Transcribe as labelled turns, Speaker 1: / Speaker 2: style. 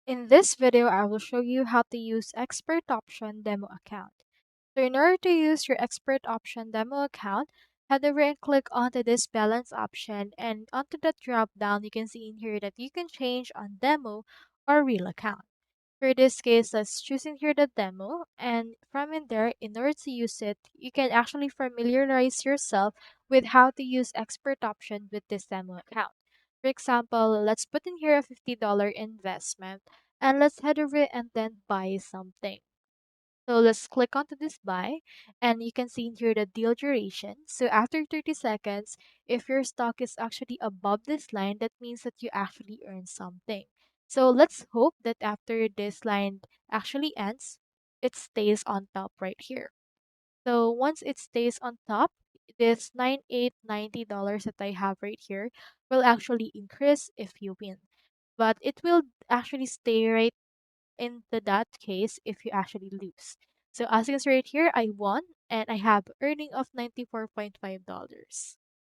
Speaker 1: In this video, I will show you how to use expert option demo account. So in order to use your expert option demo account, head over and click onto this balance option, and onto the drop down you can see in here that you can change on demo or real account. For this case, let's choose in here the demo, and from in there, in order to use it, you can actually familiarize yourself with how to use expert option with this demo account. For example, let's put in here a $50 investment, and let's head over and then buy something. So let's click onto this buy, and you can see in here the deal duration. So after 30 seconds, if your stock is actually above this line, that means that you actually earn something. So let's hope that after this line actually ends, it stays on top right here. So once it stays on top, this $98.90 that I have right here will actually increase if you win. But it will actually stay right into that case if you actually lose. So as you can see right here, I won and I have earning of $94.5.